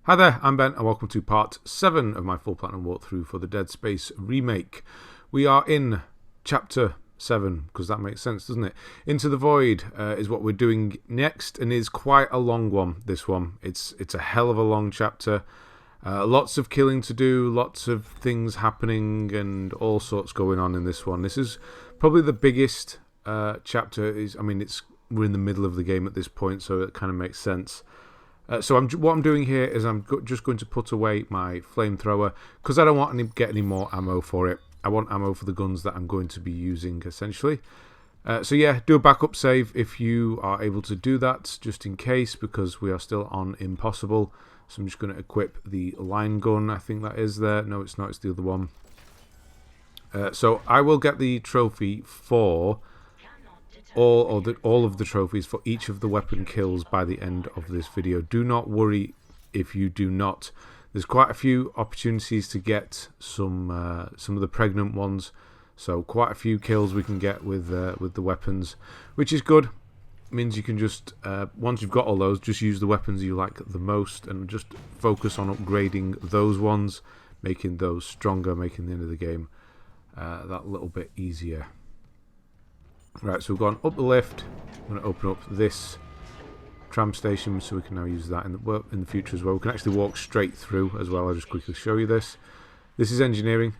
Hi there, I'm Ben and welcome to part 7 of my full platinum walkthrough for the Dead Space Remake. We are in chapter 7, because that makes sense, doesn't it? Into the Void is what we're doing next, and is quite a long one, this one. It's a hell of a long chapter. Lots of killing to do, lots of things happening, and all sorts going on in this one. This is probably the biggest chapter. We're in the middle of the game at this point, so it kind of makes sense. So what I'm doing here is I'm just going to put away my Flamethrower, because I don't want to get any more ammo for it. I want ammo for the guns that I'm going to be using, essentially. So yeah, do a backup save if you are able to do that, just in case, because we are still on Impossible. So I'm just going to equip the line gun, I think that is there. No, it's not, it's the other one. So I will get the trophy for all of the trophies for each of the weapon kills by the end of this video. Do not worry if you do not. There's quite a few opportunities to get some of the pregnant ones, so quite a few kills we can get with the weapons, which is good. It means you can just once you've got all those, just use the weapons you like the most and just focus on upgrading those ones, making those stronger, making the end of the game that little bit easier. Right, so we've gone up the lift. I'm going to open up this tram station so we can now use that in the future as well. We can actually walk straight through as well. I'll just quickly show you this. This is engineering.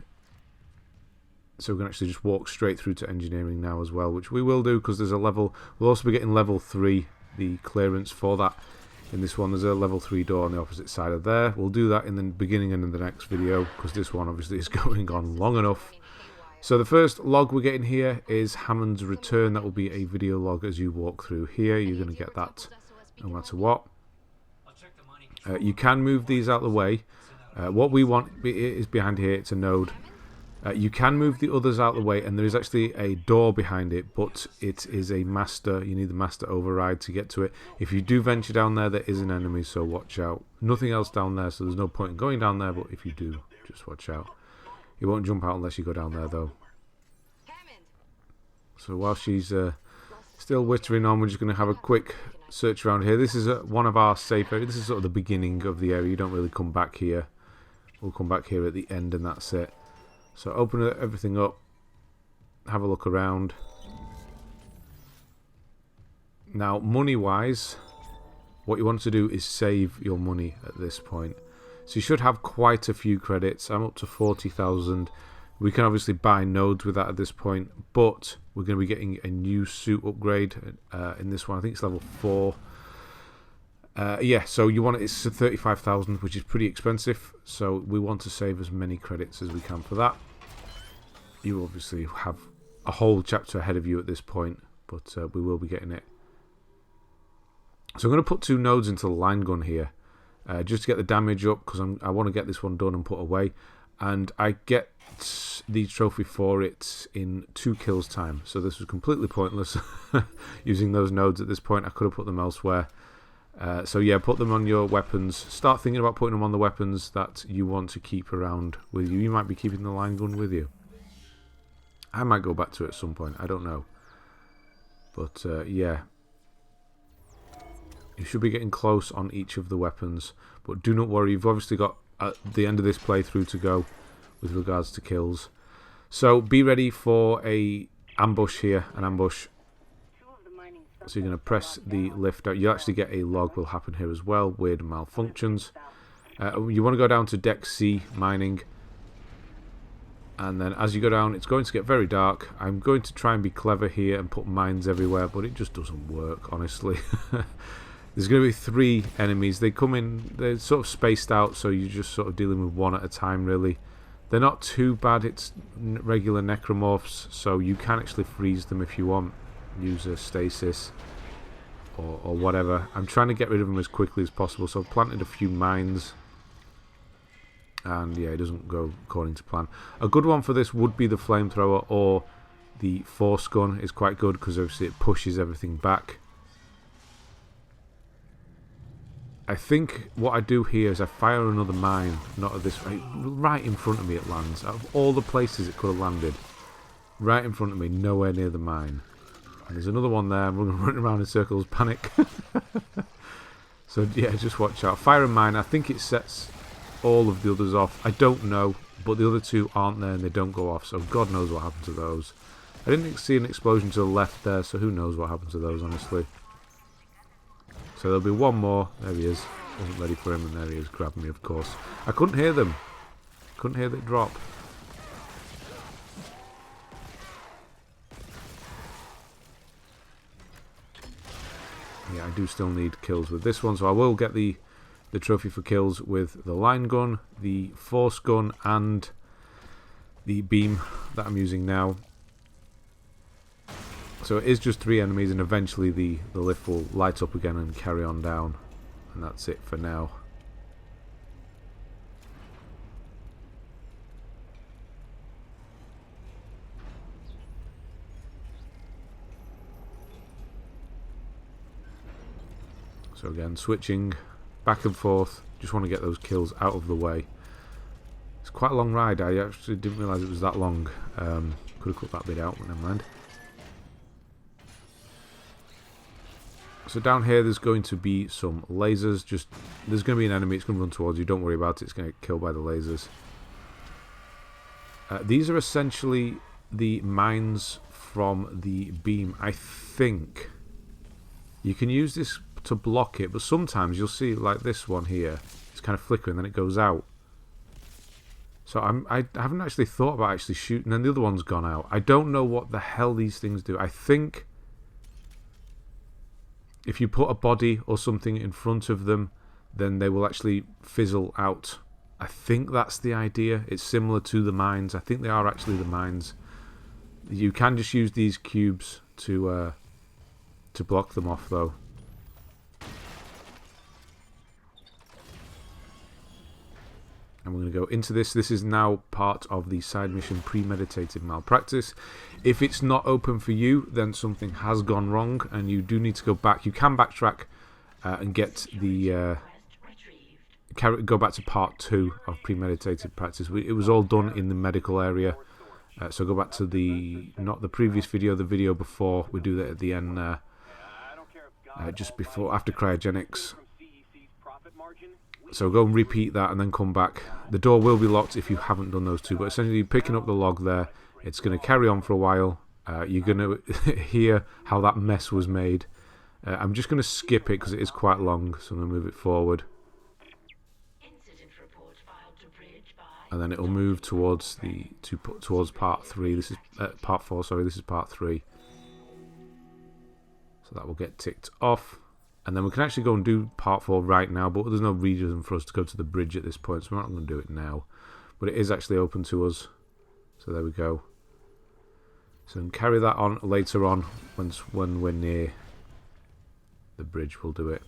So we can actually just walk straight through to engineering now as well, which we will do because there's a level. We'll also be getting level 3, the clearance for that. In this one, there's a level 3 door on the opposite side of there. We'll do that in the beginning and in the next video because this one obviously is going on long enough. So the first log we're getting here is Hammond's return. That will be a video log as you walk through here. You're going to get that no matter what. You can move these out of the way. What we want is behind here. It's a node. You can move the others out of the way, and there is actually a door behind it, but it is a master. You need the master override to get to it. If you do venture down there, there is an enemy, so watch out. Nothing else down there, so there's no point in going down there, but if you do, just watch out. He won't jump out unless you go down there, though. So while she's still wittering on, we're just going to have a quick search around here. This is one of our safe areas. This is sort of the beginning of the area. You don't really come back here. We'll come back here at the end, and that's it. So open everything up. Have a look around. Now, money-wise, what you want to do is save your money at this point. So you should have quite a few credits. I'm up to 40,000. We can obviously buy nodes with that at this point, but we're going to be getting a new suit upgrade in this one. I think it's level 4. Yeah, so you want it's 35,000, which is pretty expensive. So we want to save as many credits as we can for that. You obviously have a whole chapter ahead of you at this point, but we will be getting it. So I'm going to put 2 nodes into the line gun here. Just to get the damage up, because I want to get this one done and put away, and I get the trophy for it in 2 kills time, so this was completely pointless using those nodes at this point. I could have put them elsewhere. So yeah, put them on your weapons. Start thinking about putting them on the weapons that you want to keep around with you. You might be keeping the line gun with you. I might go back to it at some point, I don't know, but yeah. You should be getting close on each of the weapons, but do not worry, you've obviously got the end of this playthrough to go with regards to kills. So be ready for a ambush here, an ambush. So you're going to press the lift out. You actually get a log will happen here as well, weird malfunctions. You want to go down to Deck C, mining. And then as you go down, it's going to get very dark. I'm going to try and be clever here and put mines everywhere, but it just doesn't work, honestly. There's going to be 3 enemies. They come in, they're sort of spaced out, so you're just sort of dealing with one at a time, really. They're not too bad. It's regular necromorphs, so you can actually freeze them if you want. Use a stasis or whatever. I'm trying to get rid of them as quickly as possible, so I've planted a few mines. And yeah, it doesn't go according to plan. A good one for this would be the Flamethrower, or the Force Gun is quite good, because obviously it pushes everything back. I think what I do here is I fire another mine, not at this right in front of me it lands. Out of all the places it could have landed, right in front of me, nowhere near the mine. And there's another one there. I'm running around in circles, panic. So yeah, just watch out. Fire and mine, I think it sets all of the others off. I don't know, but the other two aren't there and they don't go off, so God knows what happened to those. I didn't see an explosion to the left there, so who knows what happened to those, honestly. So there'll be one more. There he is. Wasn't ready for him, and there he is, grabbing me, of course. I couldn't hear them. Couldn't hear that drop. Yeah, I do still need kills with this one, so I will get the trophy for kills with the line gun, the force gun, and the beam that I'm using now. So it is just 3 enemies, and eventually the lift will light up again and carry on down. And that's it for now. So again, switching back and forth. Just want to get those kills out of the way. It's quite a long ride. I actually didn't realise it was that long. Could have cut that bit out, but never mind. So down here there's going to be some lasers. There's going to be an enemy. It's going to run towards you. Don't worry about it. It's going to get killed by the lasers. These are essentially the mines from the beam. I think you can use this to block it, but sometimes you'll see like this one here. It's kind of flickering, then it goes out. So I haven't actually thought about actually shooting, and the other one's gone out. I don't know what the hell these things do. I think if you put a body or something in front of them, then they will actually fizzle out. I think that's the idea. It's similar to the mines. I think they are actually the mines. You can just use these cubes to block them off, though. And we're going to go into this. This is now part of the side mission Premeditated Malpractice. If it's not open for you, then something has gone wrong and you do need to go back. You can backtrack and get the... go back to part 2 of Premeditated Practice. It was all done in the medical area. So go back to not the previous video, the video before. We do that at the end there. Just before, after cryogenics. So go and repeat that and then come back. The door will be locked if you haven't done those two, but essentially picking up the log there, it's going to carry on for a while. You're going to hear how that mess was made. I'm just going to skip it because it is quite long, so I'm going to move it forward. And then it'll move towards towards part 3. This is part 4. Sorry, this is part 3. So that will get ticked off. And then we can actually go and do part 4 right now, but there's no reason for us to go to the bridge at this point, so we're not going to do it now. But it is actually open to us. So there we go. So then carry that on later on when we're near the bridge, we'll do it.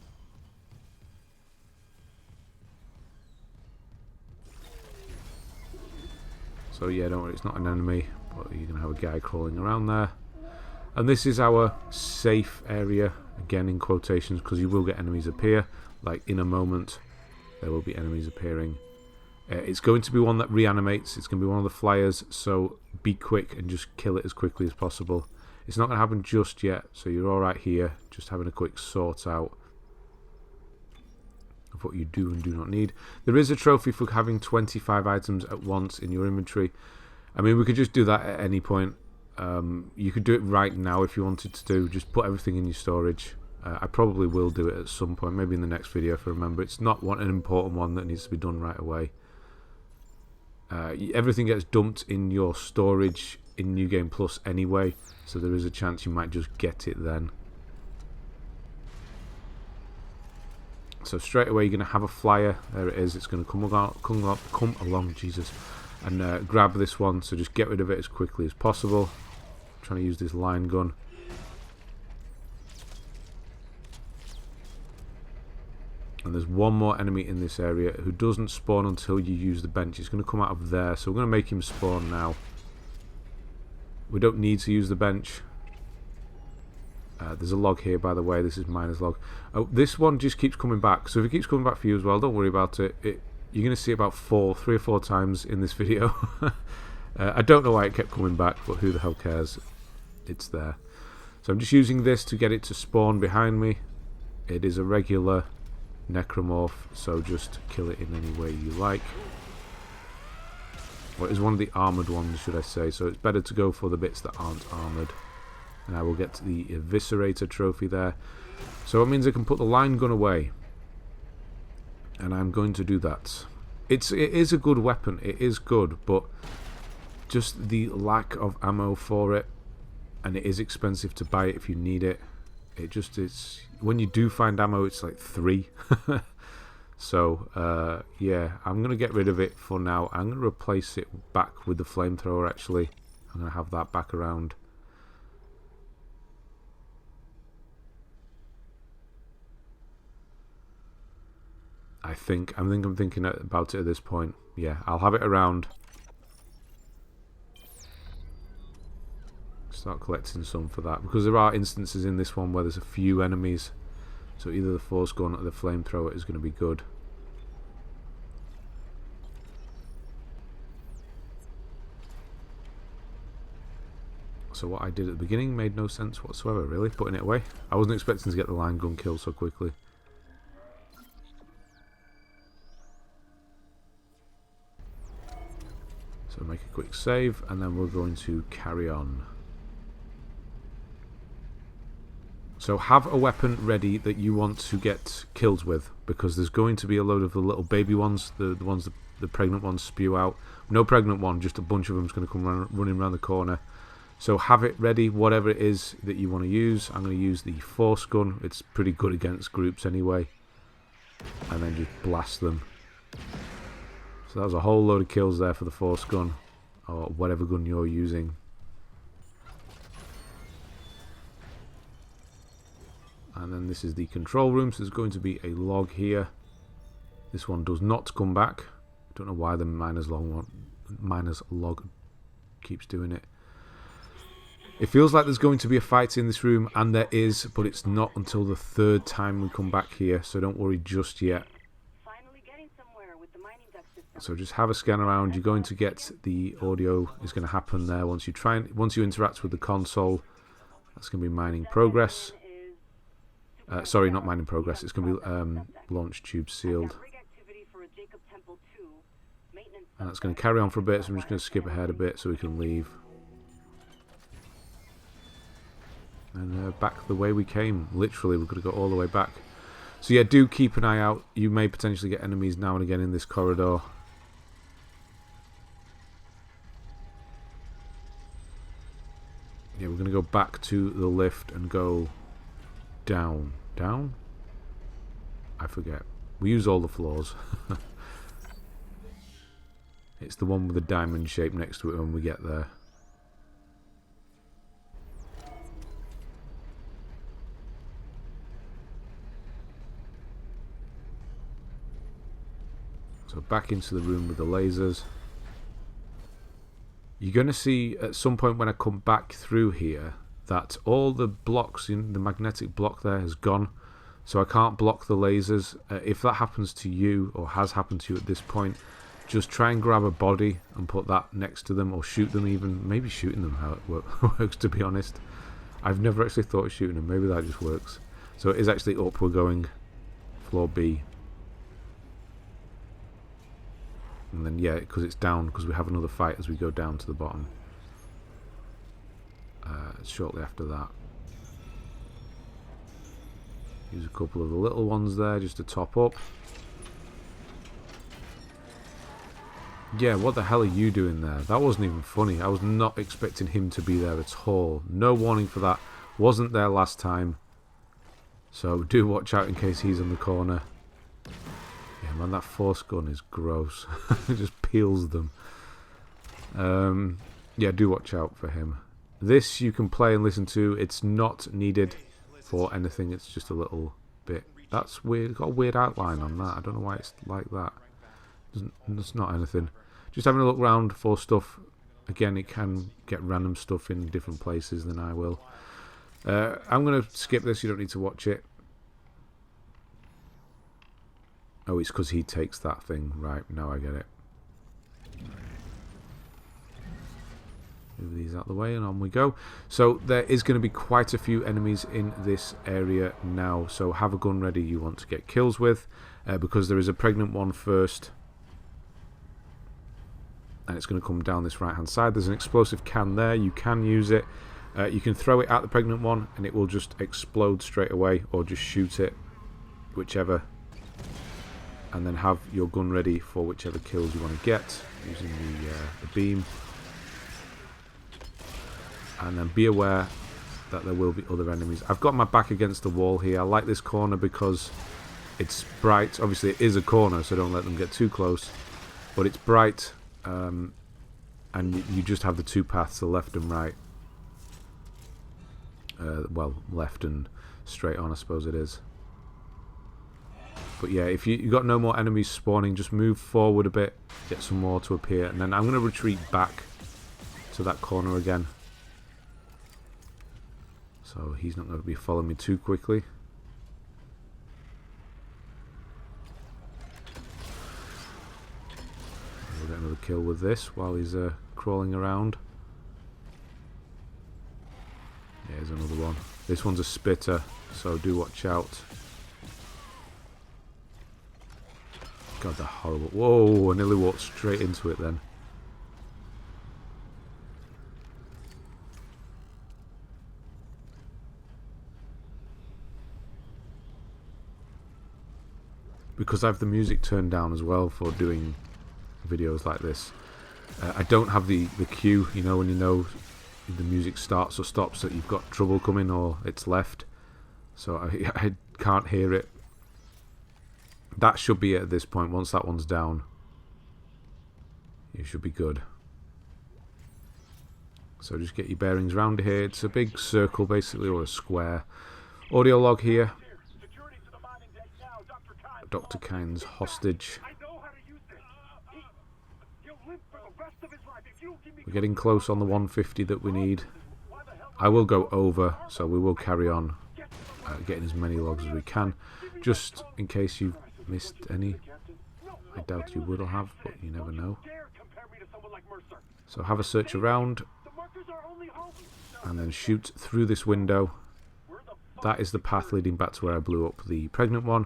So yeah, don't worry, it's not an enemy, but you're going to have a guy crawling around there. And this is our safe area, again in quotations, because you will get enemies appear. Like in a moment, there will be enemies appearing. It's going to be one that reanimates. It's going to be one of the flyers, so be quick and just kill it as quickly as possible. It's not going to happen just yet, so you're alright here, just having a quick sort out of what you do and do not need. There is a trophy for having 25 items at once in your inventory. I mean, we could just do that at any point. You could do it right now if you wanted to do. Just put everything in your storage. I probably will do it at some point, maybe in the next video if I remember. It's not an important one that needs to be done right away. Everything gets dumped in your storage in New Game Plus anyway, so there is a chance you might just get it then. So straight away you're going to have a flyer. There it is. It's going to come along, Jesus, and grab this one. So just get rid of it as quickly as possible. I'm trying to use this line gun. And there's one more enemy in this area who doesn't spawn until you use the bench. It's going to come out of there, so we're going to make him spawn now. We don't need to use the bench. There's a log here, by the way. This is miner's log. Oh, this one just keeps coming back. So if it keeps coming back for you as well, don't worry about it. You're going to see it about 3 or 4 times in this video. I don't know why it kept coming back, but who the hell cares? It's there. So I'm just using this to get it to spawn behind me. It is a regular necromorph, so just kill it in any way you like. Well, it is one of the armoured ones, should I say, so it's better to go for the bits that aren't armoured. And I will get to the Eviscerator trophy there. So it means I can put the line gun away. And I'm going to do that. It is a good weapon, it is good, but just the lack of ammo for it, and it is expensive to buy it if you need it. It just is. When you do find ammo, it's like 3. So yeah, I'm gonna get rid of it for now. I'm gonna replace it back with the flamethrower. Actually, I'm gonna have that back around. I'm thinking about it at this point. Yeah, I'll have it around. Start collecting some for that, because there are instances in this one where there's a few enemies, so either the force gun or the flamethrower is going to be good. So what I did at the beginning made no sense whatsoever, really, putting it away. I wasn't expecting to get the line gun kill so quickly. So make a quick save, and then we're going to carry on. So have a weapon ready that you want to get killed with, because there's going to be a load of the little baby ones, the ones that the pregnant ones spew out. No pregnant one, just a bunch of them's going to come running around the corner. So have it ready, whatever it is that you want to use. I'm going to use the force gun. It's pretty good against groups anyway. And then just blast them. So that was a whole load of kills there for the force gun, or whatever gun you're using. And then this is the control room, so there's going to be a log here. This one does not come back. I don't know why the miners log keeps doing it. It feels like there's going to be a fight in this room, and there is, but it's not until the 3rd time we come back here, so don't worry just yet. So just have a scan around. You're going to get the audio is going to happen there once you interact with the console. That's going to be mining progress. Sorry, not mining progress. It's going to be launch tube sealed. And that's going to carry on for a bit, so I'm just going to skip ahead a bit so we can leave. And back the way we came. Literally, we're going to go all the way back. So yeah, do keep an eye out. You may potentially get enemies now and again in this corridor. Yeah, we're going to go back to the lift and go down. Down? I forget. We use all the floors. It's the one with the diamond shape next to it when we get there. So back into the room with the lasers. You're going to see at some point when I come back through here that all the blocks, in the magnetic block there, has gone. So I can't block the lasers. If that happens to you, or has happened to you at this point, just try and grab a body and put that next to them, or shoot them even. Maybe shooting them how it works, to be honest. I've never actually thought of shooting them. Maybe that just works. So it is actually up. We're going floor B. And then, yeah, because it's down, because we have another fight as we go down to the bottom. Shortly after that. Use a couple of the little ones there just to top up. Yeah, what the hell are you doing there? That wasn't even funny. I was not expecting him to be there at all. No warning for that. Wasn't there last time. So do watch out in case he's in the corner. Yeah, man, that force gun is gross. It just peels them. Yeah, do watch out for him. This you can play and listen to. It's not needed for anything. It's just a little bit. That's weird. Got a weird outline on that. I don't know why it's like that. It's not anything. Just having a look around for stuff. Again, it can get random stuff in different places than I will. I'm going to skip this. You don't need to watch it. Oh, it's because he takes that thing. Right, now I get it. Move these out of the way and on we go. So there is going to be quite a few enemies in this area now, so have a gun ready you want to get kills with, because there is a pregnant one first, and it's going to come down this right hand side. There's an explosive can there, you can use it. You can throw it at the pregnant one and it will just explode straight away, or just shoot it, whichever, and then have your gun ready for whichever kills you want to get using the beam. And then be aware that there will be other enemies. I've got my back against the wall here. I like this corner because it's bright. Obviously it is a corner, so don't let them get too close, but it's bright, and you just have the two paths, the left and right. Well, left and straight on, I suppose it is. But yeah, if you've got no more enemies spawning, just move forward a bit, get some more to appear, and then I'm going to retreat back to that corner again. So he's not going to be following me too quickly. We'll get another kill with this while he's crawling around. Yeah, here's another one. This one's a spitter, so do watch out. God, they're horrible. Whoa, I nearly walked straight into it then. Because I have the music turned down as well for doing videos like this, I don't have the cue, you know, when you know the music starts or stops that you've got trouble coming or it's left. So I can't hear it. That should be it at this point. Once that one's down, you should be good. So just get your bearings round here. It's a big circle basically, or a square. Audio log here. Dr. Kyne's hostage. We're getting close on the 150 that we need. I will go over, so we will carry on getting as many logs as we can, just in case you've missed any. I doubt you will have, but you never know. So have a search around and then shoot through this window. That is the path leading back to where I blew up the pregnant one,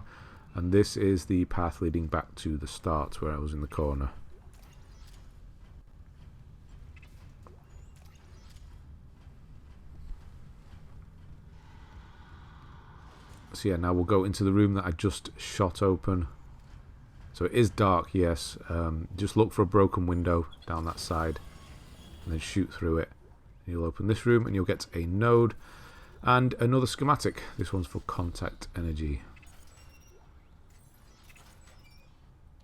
and this is the path leading back to the start where I was in the corner. So yeah, now we'll go into the room that I just shot open. So it is dark, yes. Just look for a broken window down that side and then shoot through it. You'll open this room and you'll get a node and another schematic. This one's for contact energy.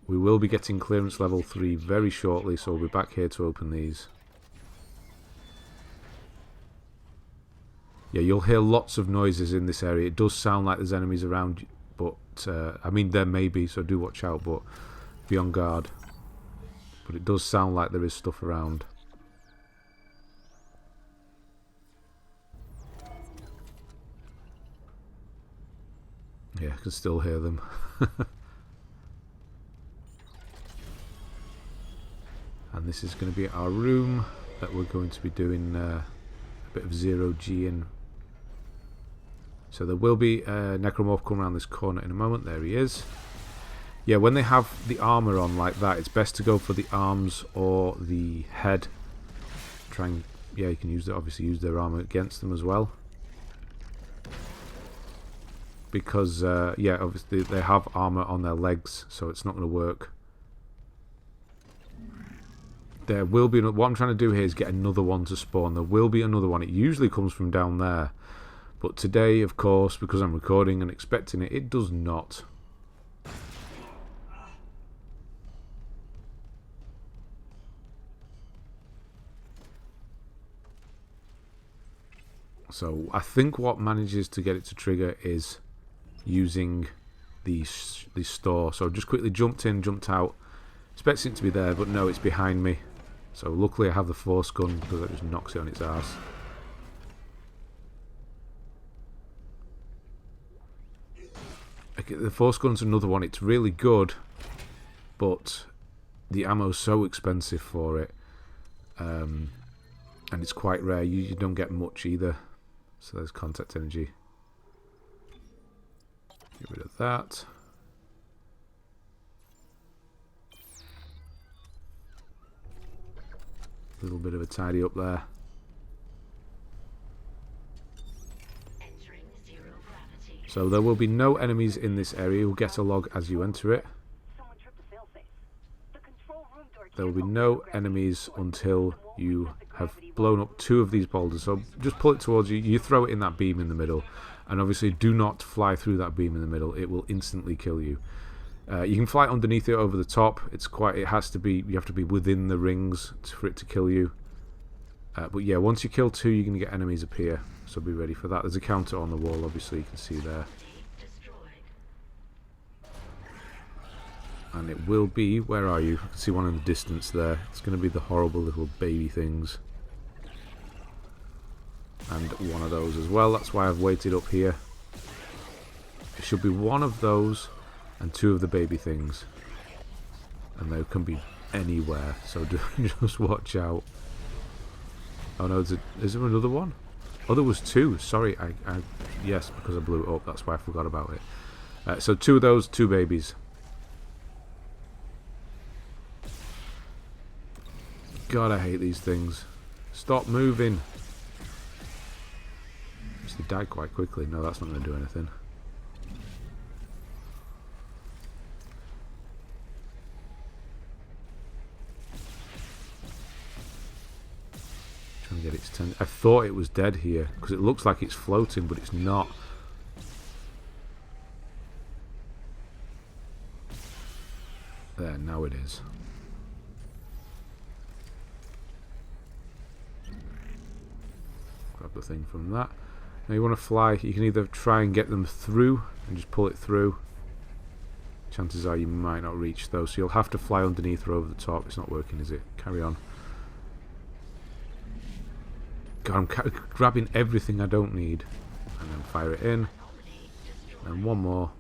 We will be getting clearance level 3 very shortly, so we'll be back here to open these. Yeah, you'll hear lots of noises in this area. It does sound like there's enemies around, but I mean there may be, so do watch out, but be on guard. But it does sound like there is stuff around. Yeah, I can still hear them. And this is going to be our room that we're going to be doing a bit of 0G in. So there will be a necromorph come around this corner in a moment. There he is. Yeah, when they have the armor on like that, it's best to go for the arms or the head. Try and, yeah, you can obviously use their armor against them as well. Because, yeah, obviously they have armor on their legs, so it's not going to work. There will be, what I'm trying to do here is get another one to spawn. There will be another one. It usually comes from down there. But today, of course, because I'm recording and expecting it, it does not. So I think what manages to get it to trigger is using the store. So just quickly jumped in, jumped out. Expecting it to be there, but no, it's behind me. So luckily I have the force gun because that just knocks it on its arse. Okay, the force gun's another one. It's really good, but the ammo's so expensive for it. And it's quite rare. You don't get much either. So there's contact energy. Get rid of that. A little bit of a tidy up there. So there will be no enemies in this area. You'll get a log as you enter it. There will be no enemies until you have blown up 2 of these boulders. So just pull it towards you. You throw it in that beam in the middle. And obviously do not fly through that beam in the middle. It will instantly kill you. You can fly underneath it over the top. You have to be within the rings for it to kill you. But yeah, once you kill 2, you're going to get enemies appear. So be ready for that. There's a counter on the wall, obviously, you can see there. And it will be, where are you? I can see one in the distance there. It's going to be the horrible little baby things. And one of those as well. That's why I've waited up here. It should be one of those and 2 of the baby things. And they can be anywhere. So just watch out. Oh no, is there another one? Oh, there was 2. Sorry, yes, because I blew it up. That's why I forgot about it. So 2 of those, 2 babies. God, I hate these things. Stop moving. They die quite quickly. No, that's not going to do anything. Trying to get its 10. I thought it was dead here because it looks like it's floating, but it's not. There, now it is. Grab the thing from that. Now you want to fly, you can either try and get them through and just pull it through. Chances are you might not reach those, so you'll have to fly underneath or over the top. It's not working, is it? Carry on. God, I'm grabbing everything I don't need. And then fire it in. And one more.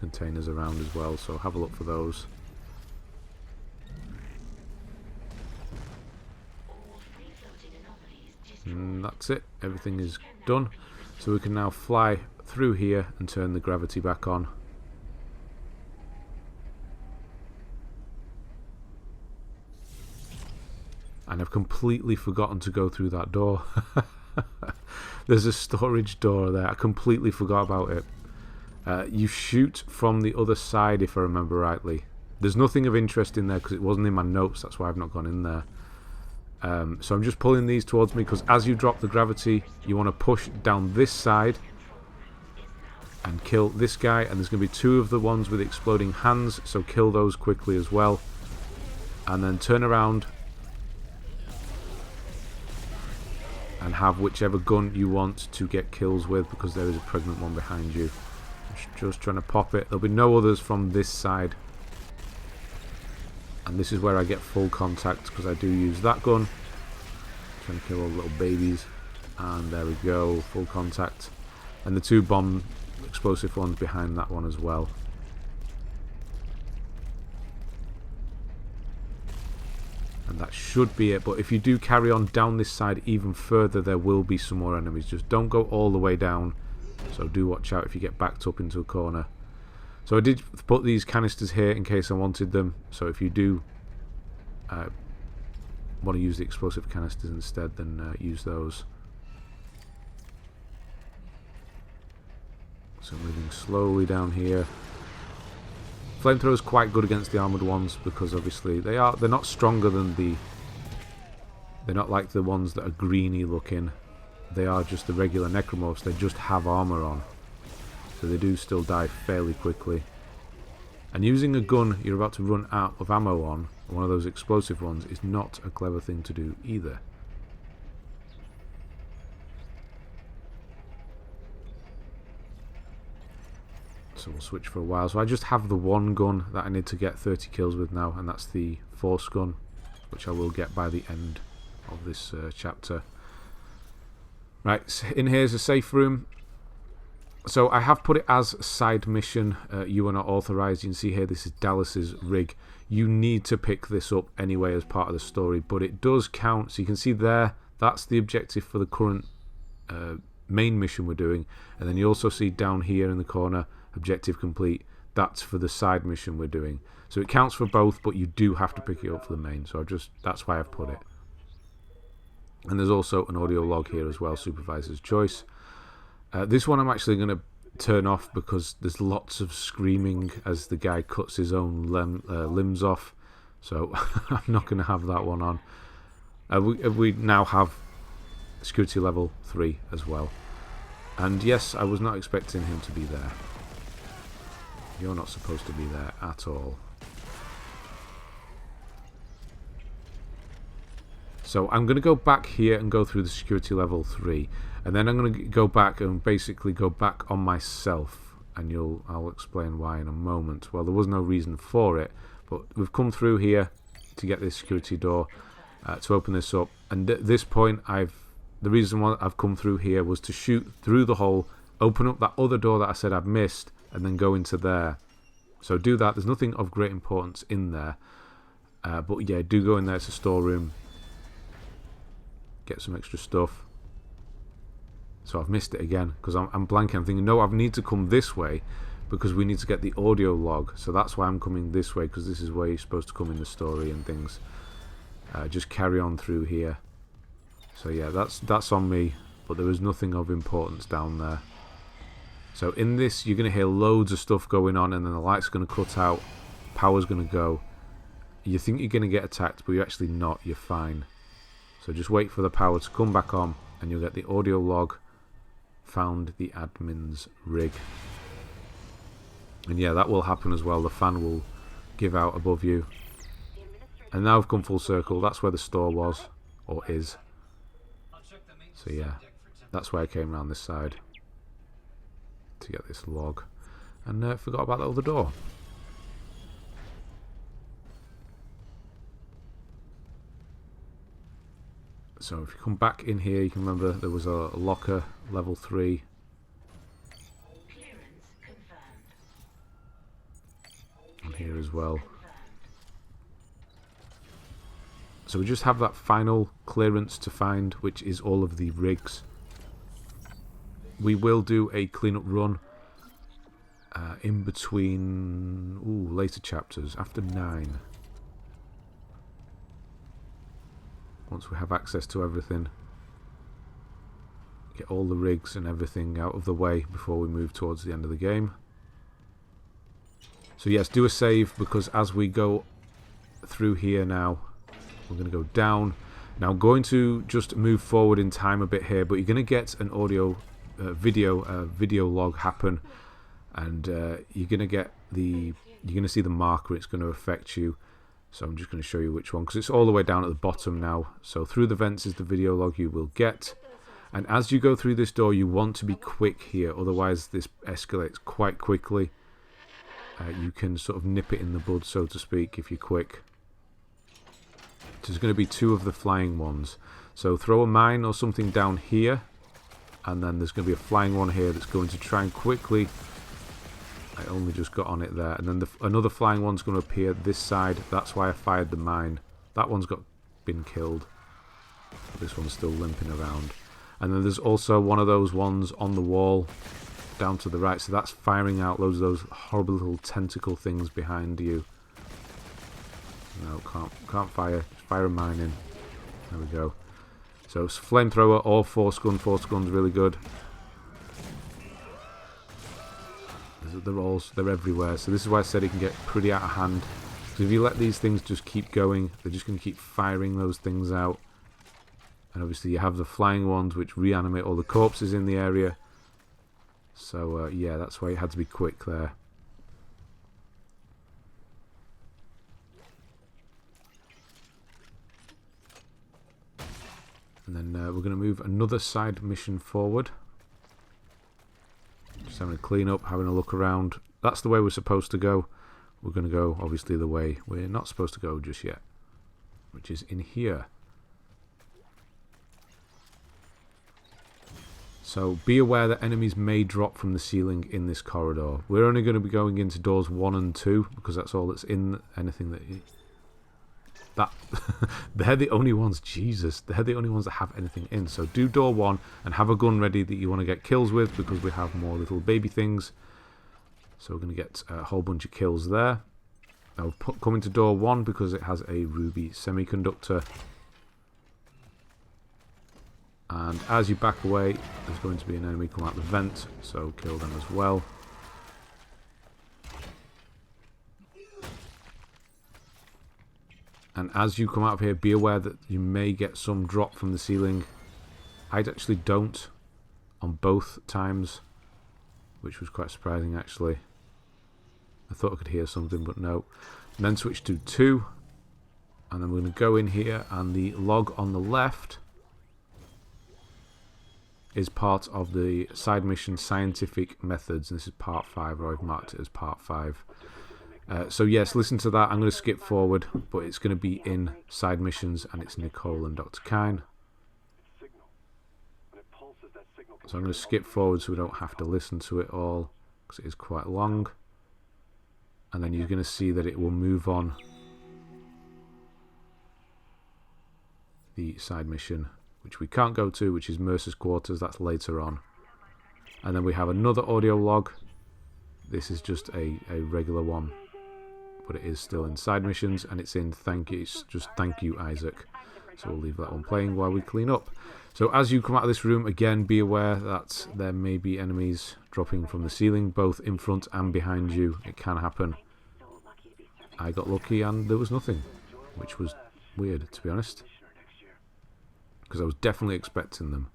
Containers around as well, so have a look for those. And that's it, everything is done. So we can now fly through here and turn the gravity back on. And I've completely forgotten to go through that door. There's a storage door there, I completely forgot about it. You shoot from the other side if I remember rightly. There's nothing of interest in there because it wasn't in my notes, that's why I've not gone in there. So I'm just pulling these towards me because as you drop the gravity you want to push down this side and kill this guy, and there's going to be 2 of the ones with exploding hands, so kill those quickly as well, and then turn around and have whichever gun you want to get kills with, because there is a pregnant one behind you. Just trying to pop it. There'll be no others from this side. And this is where I get full contact because I do use that gun. Trying to kill all the little babies. And there we go, full contact. And the 2 bomb explosive ones behind that one as well. And that should be it. But if you do carry on down this side even further, there will be some more enemies. Just don't go all the way down. So do watch out if you get backed up into a corner. So I did put these canisters here in case I wanted them. So if you do want to use the explosive canisters instead, then use those. So moving slowly down here. Flamethrower is quite good against the armoured ones because obviously they're not stronger than they're not like the ones that are greeny looking. They are just the regular necromorphs. They just have armour on. So they do still die fairly quickly. And using a gun you're about to run out of ammo on, one of those explosive ones, is not a clever thing to do either. So we'll switch for a while. So I just have the one gun that I need to get 30 kills with now, and that's the force gun, which I will get by the end of this chapter. Right, so in here is a safe room. So I have put it as side mission. You are not authorized. You can see here this is Dallas's rig. You need to pick this up anyway as part of the story, but it does count. So you can see there, that's the objective for the current main mission we're doing. And then you also see down here in the corner, objective complete. That's for the side mission we're doing. So it counts for both, but you do have to pick it up for the main. So that's why I've put it. And there's also an audio log here as well, Supervisor's choice. This one I'm actually going to turn off because there's lots of screaming as the guy cuts his own limbs off. So I'm not going to have that one on. We now have security level 3 as well. And yes, I was not expecting him to be there. You're not supposed to be there at all. So I'm going to go back here and go through the security level 3. And then I'm going to go back and basically go back on myself. And I'll explain why in a moment. Well, there was no reason for it. But we've come through here to get this security door to open this up. And at this point, the reason why I've come through here was to shoot through the hole, open up that other door that I said I'd missed, and then go into there. So do that. There's nothing of great importance in there. But yeah, do go in there. It's a storeroom. Get some extra stuff. So I've missed it again because I'm blanking. I'm thinking, no, I need to come this way because we need to get the audio log. So that's why I'm coming this way, because this is where you're supposed to come in the story and things. Just carry on through here. So yeah, that's on me, but there was nothing of importance down there. So in this, you're going to hear loads of stuff going on, and then the light's going to cut out, power's going to go. You think you're going to get attacked, but you're actually not. You're fine. So just wait for the power to come back on, and you'll get the audio log. Found the admin's rig. And yeah, that will happen as well. The fan will give out above you. And now I've come full circle. That's where the store was, or is. So yeah, that's why I came around this side to get this log. And forgot about that other door. So if you come back in here, you can remember there was a locker, level 3. And here as well. So we just have that final clearance to find, which is all of the rigs. We will do a cleanup run in between later chapters, after 9. Once we have access to everything, get all the rigs and everything out of the way before we move towards the end of the game. So yes, do a save, because as we go through here now, we're going to go down. Now I'm going to just move forward in time a bit here, but you're going to get an audio video log happen, and you're going to get you're going to see the marker. It's going to affect you. So I'm just going to show you which one, because it's all the way down at the bottom now. So through the vents is the video log you will get. And as you go through this door, you want to be quick here, otherwise this escalates quite quickly. You can sort of nip it in the bud, so to speak, if you're quick. There's going to be 2 of the flying ones. So throw a mine or something down here, and then there's going to be a flying one here that's going to try and quickly... I only just got on it there. And then another flying one's going to appear this side. That's why I fired the mine. That one's been killed. This one's still limping around. And then there's also one of those ones on the wall down to the right. So that's firing out loads of those horrible little tentacle things behind you. No, can't fire. Just fire a mine in. There we go. So it's flamethrower or force gun. Force gun's really good. They're everywhere. So this is why I said it can get pretty out of hand. So if you let these things just keep going, they're just going to keep firing those things out. And obviously you have the flying ones which reanimate all the corpses in the area. So yeah, that's why you had to be quick there. And then we're going to move another side mission forward. Just having a clean up, having a look around. That's the way we're supposed to go. We're going to go, obviously, the way we're not supposed to go just yet, which is in here. So be aware that enemies may drop from the ceiling in this corridor. We're only going to be going into doors 1 and 2 because that's all that's in anything that they're the only ones. Jesus, they're the only ones that have anything in. So do door 1 and have a gun ready that you want to get kills with because we have more little baby things. So we're going to get a whole bunch of kills there. Now come into door 1 because it has a ruby semiconductor. And as you back away, there's going to be an enemy come out the vent, so kill them as well. And as you come out of here, be aware that you may get some drop from the ceiling. I actually don't on both times, which was quite surprising actually. I thought I could hear something, but no. And then switch to 2, and then we're going to go in here, and the log on the left is part of the side mission Scientific Methods, and this is part 5, or I've marked it as part 5. So yes, listen to that. I'm going to skip forward, but it's going to be in side missions, and it's Nicole and Dr. Kyne. So I'm going to skip forward so we don't have to listen to it all, because it is quite long. And then you're going to see that it will move on the side mission, which we can't go to, which is Mercer's quarters. That's later on. And then we have another audio log. This is just a regular one, but it is still in side missions, and it's in thank you. It's just thank you, Isaac. So we'll leave that one playing while we clean up. So as you come out of this room, again, be aware that there may be enemies dropping from the ceiling, both in front and behind you. It can happen. I got lucky and there was nothing, which was weird, to be honest, because I was definitely expecting them.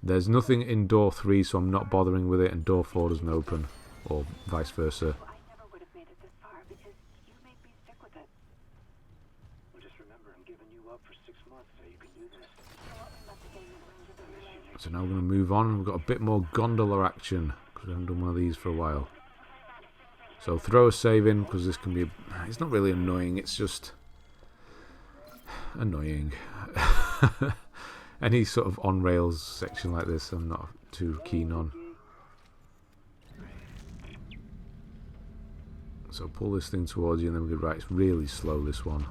There's nothing in door 3, so I'm not bothering with it, and door 4 doesn't open, or vice versa. So now we're going to move on. We've got a bit more gondola action, because we haven't done one of these for a while. So throw a save in, because this can be... It's not really annoying, it's just... annoying. Any sort of on-rails section like this I'm not too keen on. So pull this thing towards you and then we go, right, it's really slow, this one.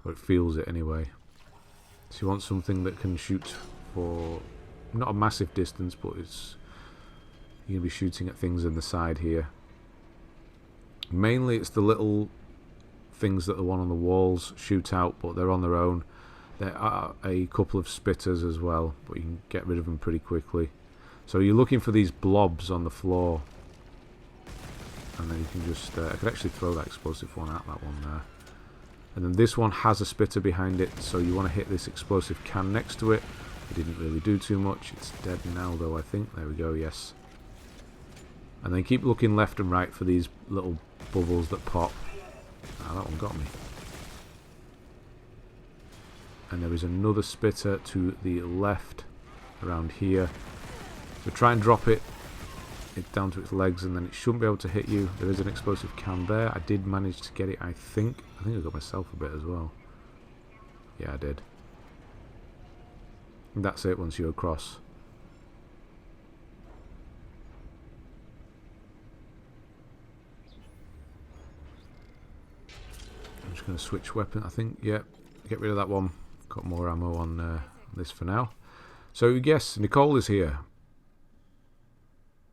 But it feels it anyway. So you want something that can shoot for not a massive distance, but it's you're going to be shooting at things in the side here. Mainly it's the little things that the one on the walls shoot out, but they're on their own. There are a couple of spitters as well, but you can get rid of them pretty quickly. So you're looking for these blobs on the floor, and then you can just I could actually throw that explosive one at that one there. And then this one has a spitter behind it, so you want to hit this explosive can next to it. It didn't really do too much. It's dead now though, I think. There we go, yes. And then keep looking left and right for these little bubbles that pop. Ah, that one got me. And there is another spitter to the left around here. So try and drop it down to its legs, and then it shouldn't be able to hit you. There is an explosive can there. I did manage to get it, I think. I think I got myself a bit as well. Yeah, I did. And that's it once you're across. I'm just going to switch weapon, I think. Yeah, get rid of that one. Got more ammo on this for now. So yes, Nicole is here.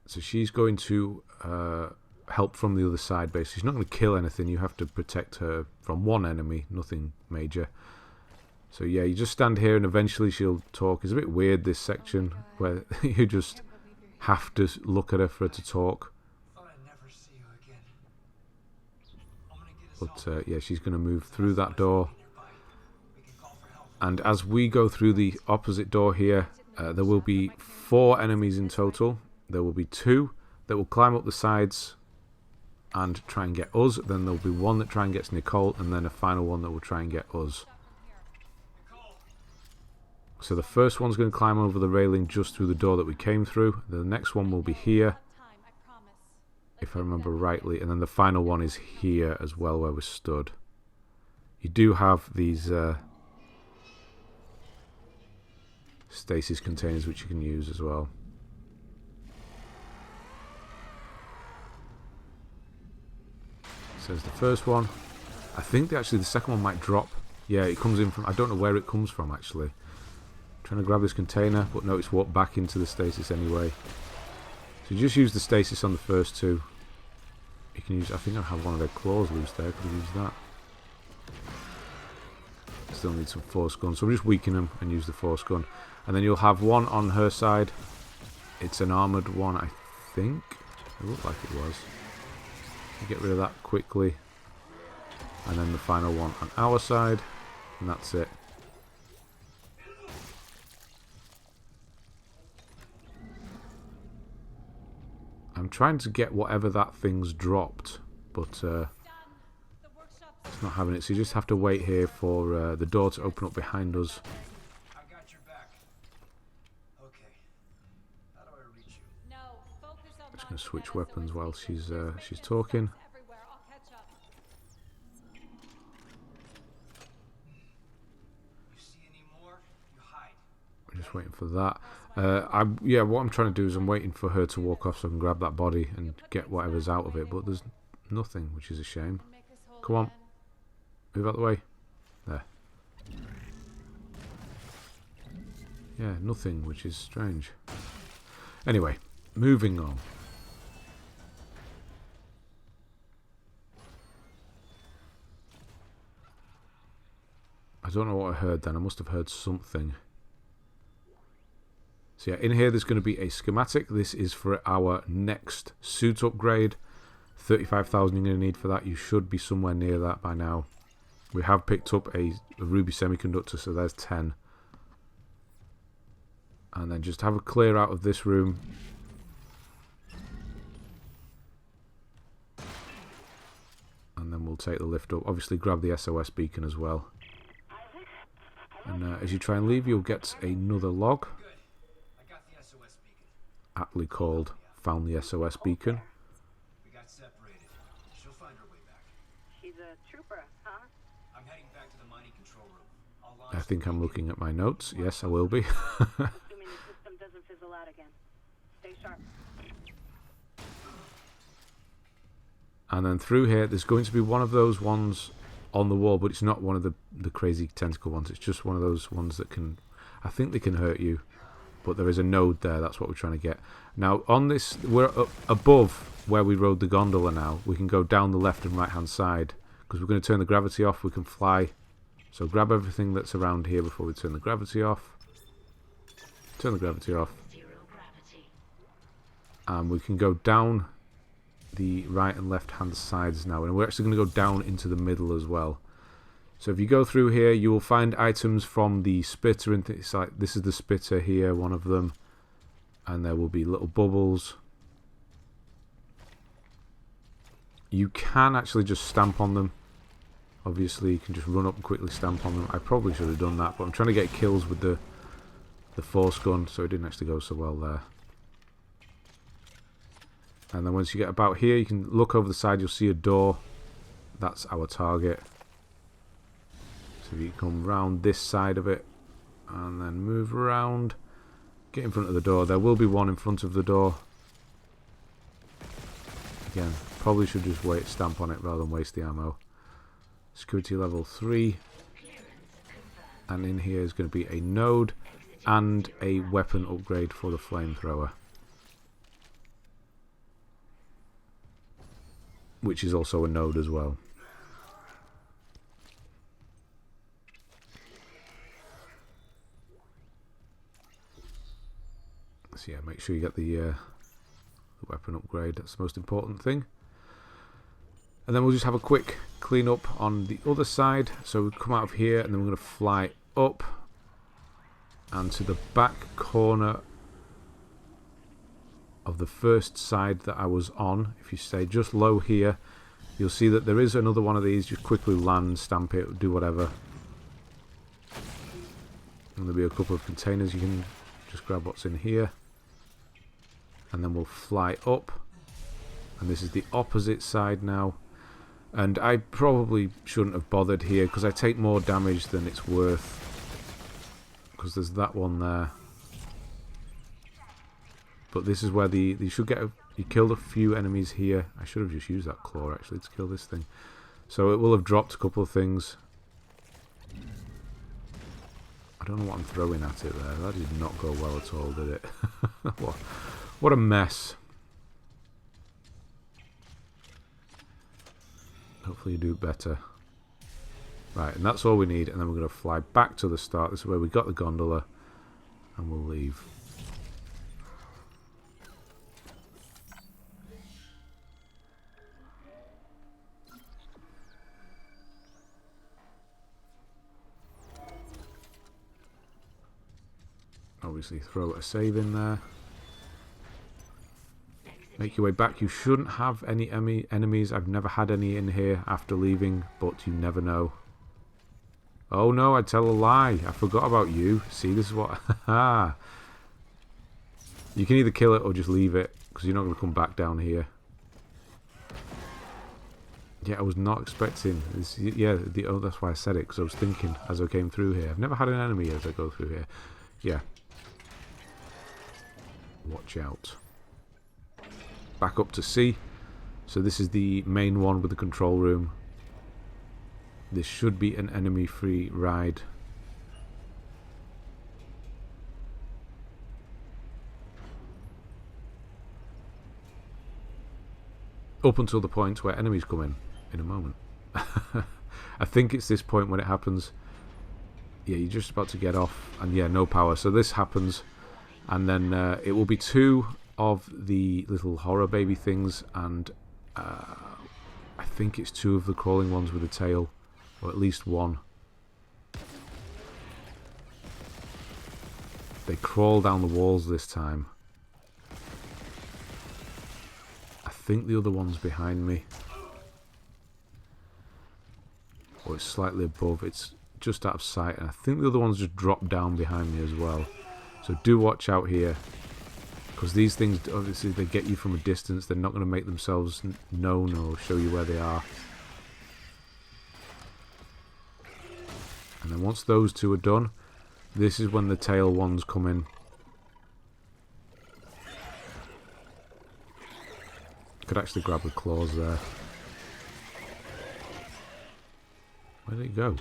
So she's going to help from the other side, basically. She's not going to kill anything. You have to protect her from one enemy, nothing major. So yeah, you just stand here and eventually she'll talk. It's a bit weird, this section, where you just have to look at her for her to talk. But yeah, she's going to move through that door. And as we go through the opposite door here, there will be 4 enemies in total. There will be 2 that will climb up the sides and try and get us. Then there will be 1 that try and gets Nicole, and then a final one that will try and get us. So the first one's going to climb over the railing just through the door that we came through. The next one will be here, if I remember rightly, and then the final one is here as well, where we stood. You do have these stasis containers which you can use as well. So there's the first one. I think actually the second one might drop. Yeah, it comes in from, I don't know where it comes from actually. Trying to grab this container, but no, it's walked back into the stasis anyway. So you just use the stasis on the first two. You can use, I think I have one of their claws loose there, could have used that. Still need some force gun, so we'll just weaken them and use the force gun. And then you'll have one on her side. It's an armoured one, I think. It looked like it was. You get rid of that quickly. And then the final one on our side. And that's it. I'm trying to get whatever that thing's dropped, but it's not having it. So you just have to wait here for the door to open up behind us. I got your back. Okay. How do I reach you? I'm just going to switch weapons while she's talking. You see any more? You hide. I'm just waiting for that. Yeah, what I'm trying to do is I'm waiting for her to walk off so I can grab that body and get whatever's out of it, but there's nothing, which is a shame. Come on. Move out the way. There. Yeah, nothing, which is strange. Anyway, moving on. I don't know what I heard then. I must have heard something. So yeah, in here there's going to be a schematic. This is for our next suit upgrade. 35,000 you're going to need for that. You should be somewhere near that by now. We have picked up a ruby semiconductor, so there's 10. And then just have a clear out of this room. And then we'll take the lift up. Obviously grab the SOS Beacon as well. And as you try and leave, you'll get another log. Aptly called "Found the SOS Beacon." We got separated. She'll find her way back. She's a trooper, huh? I'm heading back to the mining control room. I'll launch I think I'm looking at my notes. Yes, I will be. Assuming the system doesn't fizzle out again. Stay sharp. And then through here, there's going to be one of those ones on the wall, but it's not one of the crazy tentacle ones. It's just one of those ones that can, I think they can hurt you. But there is a node there, that's what we're trying to get. Now, on this, we're above where we rode the gondola now. We can go down the left and right hand side. Because we're going to turn the gravity off, we can fly. So grab everything that's around here before we turn the gravity off. Turn the gravity off. And we can go down the right and left hand sides now. And we're actually going to go down into the middle as well. So if you go through here, you will find items from the spitter. It's like, this is the spitter here, one of them. And there will be little bubbles. You can actually just stamp on them. Obviously, you can just run up and quickly stamp on them. I probably should have done that, but I'm trying to get kills with the force gun, so it didn't actually go so well there. And then once you get about here, you can look over the side, you'll see a door. That's our target. So if you come round this side of it and then move around, get in front of the door. There will be one in front of the door. Again, probably should just wait, stamp on it rather than waste the ammo. Security level 3. And in here is going to be a node and a weapon upgrade for the flamethrower, which is also a node as well. So yeah, make sure you get the weapon upgrade. That's the most important thing. And then we'll just have a quick clean up on the other side. So we come out of here and then we're going to fly up and to the back corner of the first side that I was on. If you stay just low here, you'll see that there is another one of these. Just quickly land, stamp it, do whatever. And there'll be a couple of containers. You can just grab what's in here. And then we'll fly up. And this is the opposite side now. And I probably shouldn't have bothered here because I take more damage than it's worth. Because there's that one there. But this is where you should get you killed a few enemies here. I should have just used that claw actually to kill this thing. So it will have dropped a couple of things. I don't know what I'm throwing at it there. That did not go well at all, did it? What a mess. Hopefully you do better. Right, and that's all we need, and then we're going to fly back to the start. This is where we got the gondola, and we'll leave. Obviously throw a save in there. Make your way back. You shouldn't have any enemies. I've never had any in here after leaving, but you never know. Oh no, I tell a lie. I forgot about you. See, this is what... You can either kill it or just leave it, because you're not going to come back down here. Yeah, I was not expecting this. Yeah, oh, that's why I said it, because I was thinking as I came through here. I've never had an enemy as I go through here. Yeah. Watch out. Back up to C. So this is the main one with the control room. This should be an enemy-free ride. Up until the point where enemies come in a moment. I think it's this point when it happens. Yeah, you're just about to get off, and yeah, no power. So this happens, and then it will be 2 of the little horror baby things, and I think it's 2 of the crawling ones with a tail, or at least 1. They crawl down the walls this time. I think the other one's behind me, or it's slightly above. It's just out of sight, and I think the other ones just drop down behind me as well. So do watch out here, because these things, obviously, they get you from a distance. They're not going to make themselves known or show you where they are. And then once those 2 are done, this is when the tail ones come in. Could actually grab the claws there. Where did it go?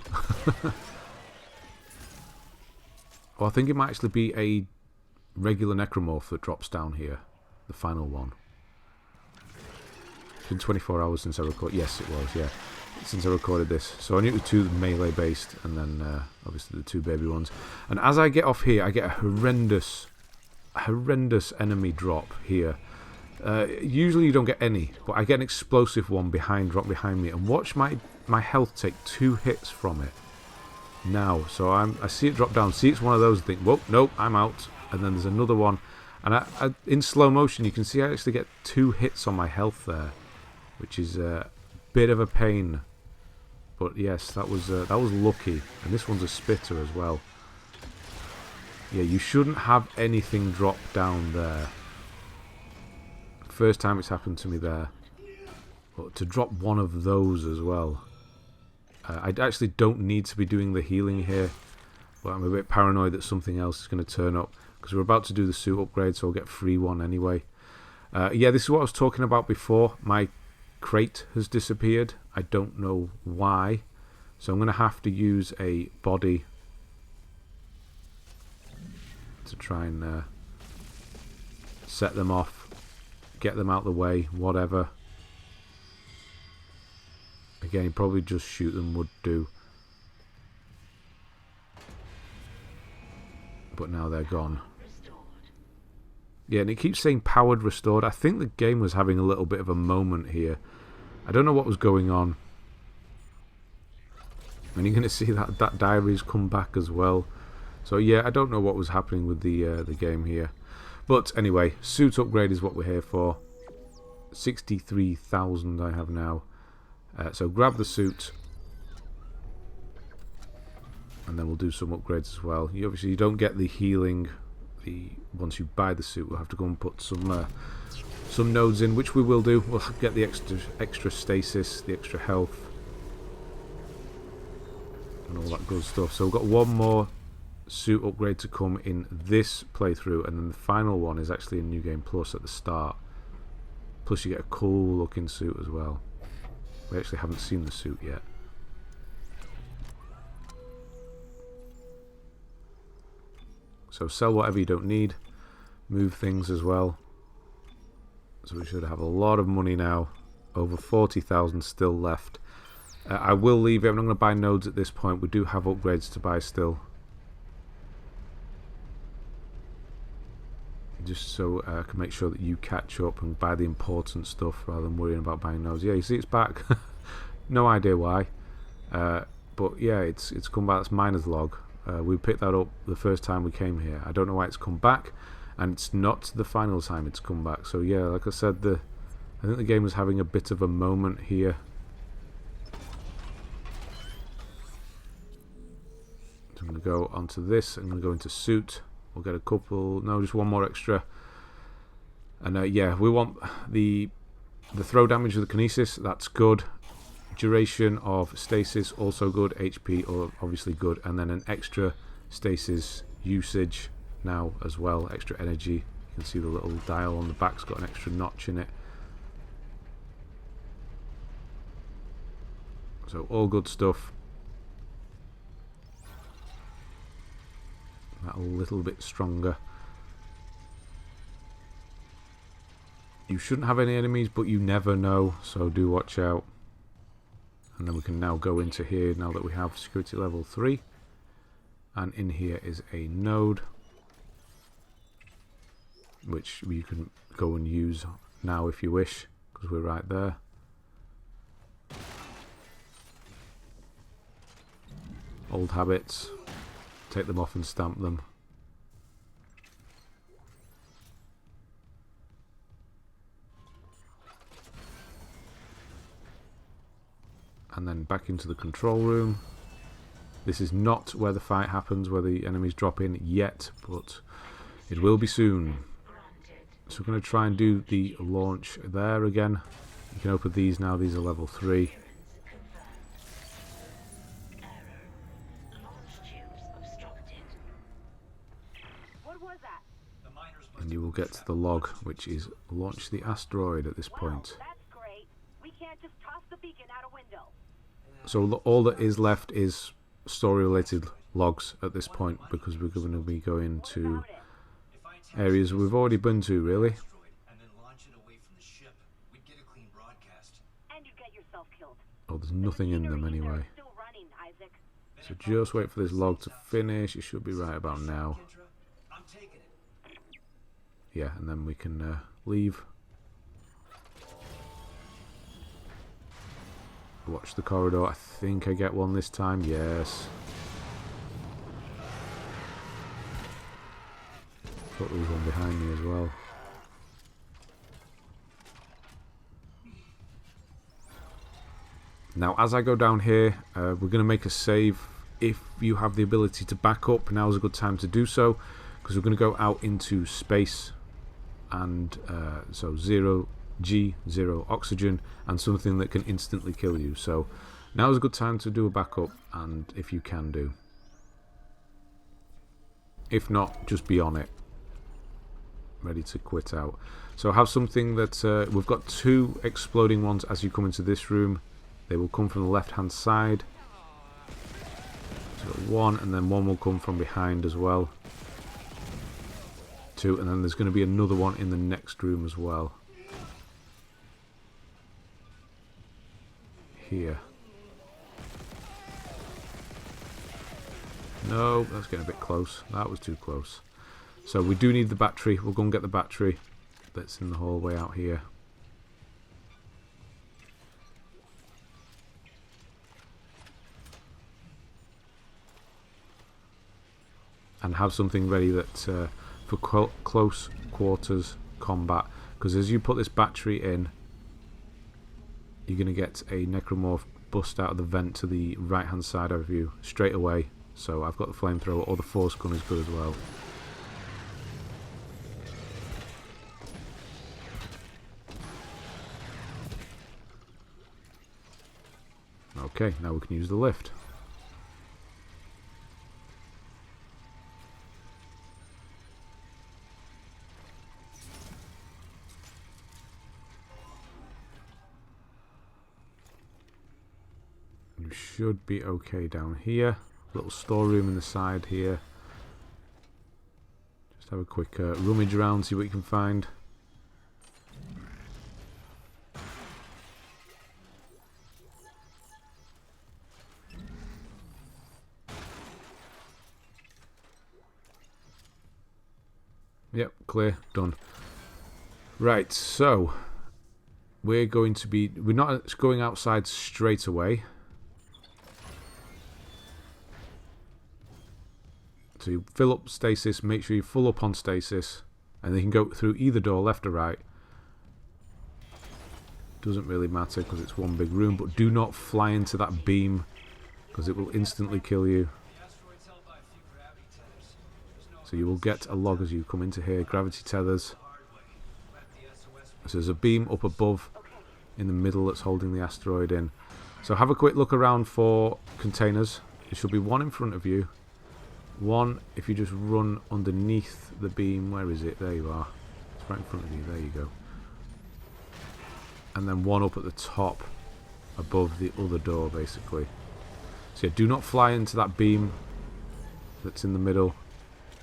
Oh, I think it might actually be a regular necromorph that drops down here. The final one. It's been 24 hours since I recorded. Yes, it was, yeah. Since I recorded this. So I knew it was 2 melee based, and then obviously the 2 baby ones. And as I get off here, I get a horrendous enemy drop here. Usually you don't get any, but I get an explosive one drop behind me, and watch my health take 2 hits from it. Now, so I see it drop down. See, it's one of those. I think, whoa, nope, I'm out. And then there's another one, and I in slow motion you can see I actually get 2 hits on my health there, which is a bit of a pain. But yes, that was lucky. And this one's a spitter as well. Yeah, you shouldn't have anything drop down there. First time it's happened to me there. But to drop one of those as well. I actually don't need to be doing the healing here, but I'm a bit paranoid that something else is going to turn up, because we're about to do the suit upgrade, so I'll get free one anyway. Yeah, this is what I was talking about before. My crate has disappeared. I don't know why, so I'm going to have to use a body to try and set them off, get them out the way, whatever. Again, probably just shoot them would do. But now they're gone. Yeah, and it keeps saying powered restored. I think the game was having a little bit of a moment here. I don't know what was going on. And you're going to see that diary's come back as well. So yeah, I don't know what was happening with the game here. But anyway, suit upgrade is what we're here for. 63,000 I have now. So grab the suit, and then we'll do some upgrades as well. Obviously you don't get the healing once you buy the suit. We'll have to go and put some nodes in, which we will do. We'll get the extra stasis, the extra health, and all that good stuff. So we've got one more suit upgrade to come in this playthrough, and then the final one is actually a New Game Plus at the start. Plus you get a cool looking suit as well. We actually haven't seen the suit yet. So sell whatever you don't need. Move things as well. So we should have a lot of money now. Over 40,000 still left. I will leave it. I'm not going to buy nodes at this point. We do have upgrades to buy still. Just so I can make sure that you catch up and buy the important stuff rather than worrying about buying nodes. Yeah, you see it's back. No idea why. But yeah, it's come back. That's miner's log. We picked that up the first time we came here. I don't know why it's come back. And it's not the final time it's come back. So yeah, like I said, I think the game was having a bit of a moment here. So I'm going to go onto this. I'm going to go into suit. We'll get a couple. No, just one more extra. And yeah, we want the throw damage with the kinesis. That's good. Duration of stasis also good. HP obviously good. And then an extra stasis usage now as well. Extra energy. You can see the little dial on the back's got an extra notch in it. So all good stuff. That a little bit stronger. You shouldn't have any enemies, but you never know, so do watch out. And then we can now go into here now that we have security level 3. And in here is a node, which you can go and use now if you wish, because we're right there. Old habits. Take them off and stamp them. And then back into the control room. This is not where the fight happens, where the enemies drop in yet, but it will be soon. So we're going to try and do the launch there again. You can open these now, these are level 3. And you will get to the log, which is launch the asteroid at this point. That's great. We can't just toss the beacon out a window. So all that is left is story-related logs at this point, because we're going to be going to areas we've already been to, really. Oh, there's nothing in them anyway. So just wait for this log to finish. It should be right about now. Yeah, and then we can leave. Watch the corridor. I think I get one this time. Yes. Thought there was one behind me as well. Now, as I go down here, we're going to make a save. If you have the ability to back up, now is a good time to do so, because we're going to go out into space. And so 0 G, 0 oxygen, and something that can instantly kill you. So now is a good time to do a backup, and if you can do. If not, just be on it. Ready to quit out. So have something that we've got 2 exploding ones as you come into this room. They will come from the left hand side. So 1, and then 1 will come from behind as well. 2, and then there's going to be another one in the next room as well. Here. No, that's getting a bit close. That was too close. So we do need the battery. We'll go and get the battery that's in the hallway out here. And have something ready that for close quarters combat, because as you put this battery in, you're going to get a necromorph bust out of the vent to the right hand side of you straight away. So I've got the flamethrower, or the force gun is good as well. Okay, now we can use the lift. should be okay down here. Little storeroom in the side here. Just have a quick rummage around, see what you can find. Yep, clear, done. Right, so we're not going outside straight away. So you fill up stasis, make sure you're full up on stasis, and then you can go through either door, left or right. Doesn't really matter because it's one big room, but do not fly into that beam because it will instantly kill you. So you will get a log as you come into here. Gravity tethers. So there's a beam up above in the middle that's holding the asteroid in. So have a quick look around for containers. There should be one in front of you. One, if you just run underneath the beam. Where is it? There you are. It's right in front of you. There you go. And then one up at the top above the other door, basically. So yeah, do not fly into that beam that's in the middle.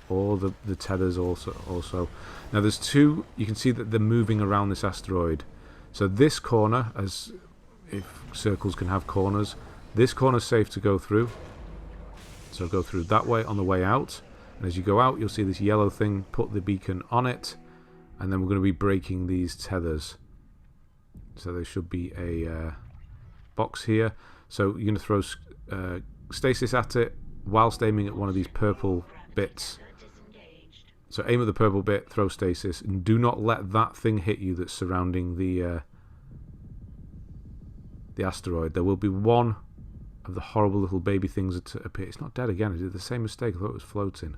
Or the tethers also. Now there's two, you can see that they're moving around this asteroid. So this corner, as if circles can have corners, this corner's safe to go through. So go through that way on the way out. And as you go out, you'll see this yellow thing, put the beacon on it. And then we're going to be breaking these tethers. So there should be a box here. So you're going to throw stasis at it whilst aiming at one of these purple bits. So aim at the purple bit, throw stasis, and do not let that thing hit you that's surrounding the asteroid. There will be one of the horrible little baby things that appear. It's not dead again. I did the same mistake. I thought it was floating.